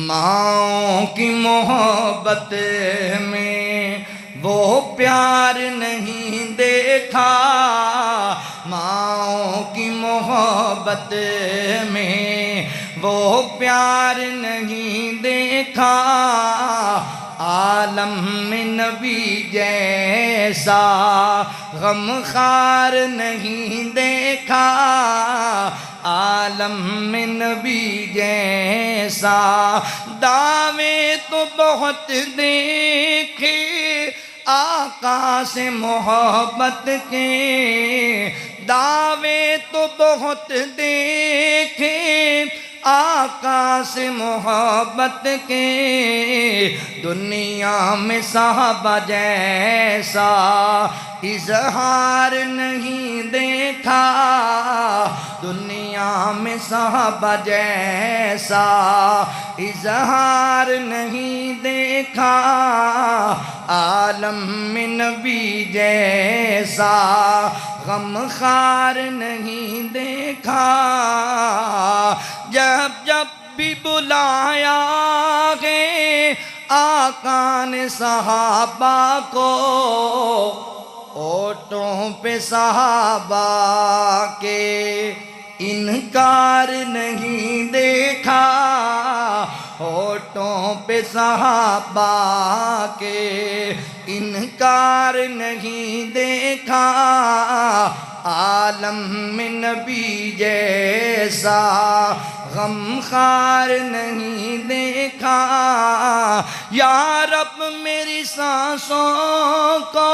ماؤں کی محبت میں وہ پیار نہیں دیکھا، ماؤں کی محبت میں وہ پیار نہیں دیکھا، عالم میں نبی جیسا غم خار نہیں دیکھا، عالم میں نبی جیسا دعوے تو بہت دیکھے آقا سے محبت کے، دعوے تو بہت دیکھے آقا سے محبت کے، دنیا میں صحابہ جیسا اظہار نہیں دیکھا، دنیا میں صحابہ جیسا اظہار نہیں دیکھا، عالم میں نبی جیسا غم خار نہیں دیکھا، جب جب بھی بلایا ہے آقا نے صحابہ کو، ہونٹوں پہ صحابہ کے انکار نہیں دیکھا، ہونٹوں پہ صحابہ کے انکار نہیں دیکھا، عالم میں نبی جیسا غم خار نہیں دیکھا، یا رب میری سانسوں کو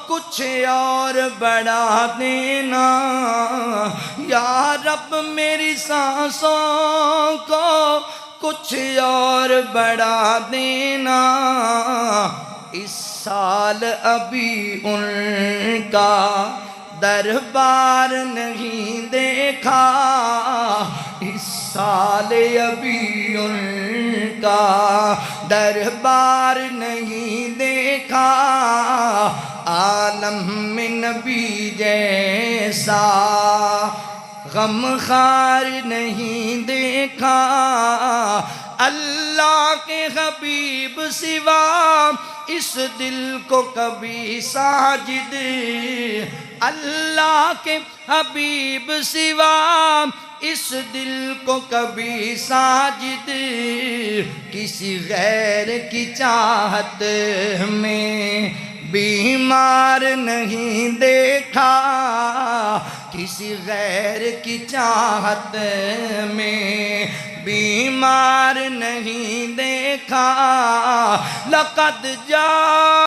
کچھ اور بڑھا دینا، یا رب میری سانسوں کو کچھ اور بڑھا دینا، اس سال ابھی ان کا دربار نہیں دیکھا، اس سال ابھی ان کا دربار نہیں دیکھا، عالم میں نبی جیسا غم خار نہیں دیکھا، اللہ کے حبیب سوا اس دل کو کبھی ساجد، اللہ کے حبیب سوا اس دل کو کبھی ساجد، کسی غیر کی چاہت میں بیمار نہیں دیکھا، کسی غیر کی چاہت میں بیمار نہیں دیکھا، لقد جاء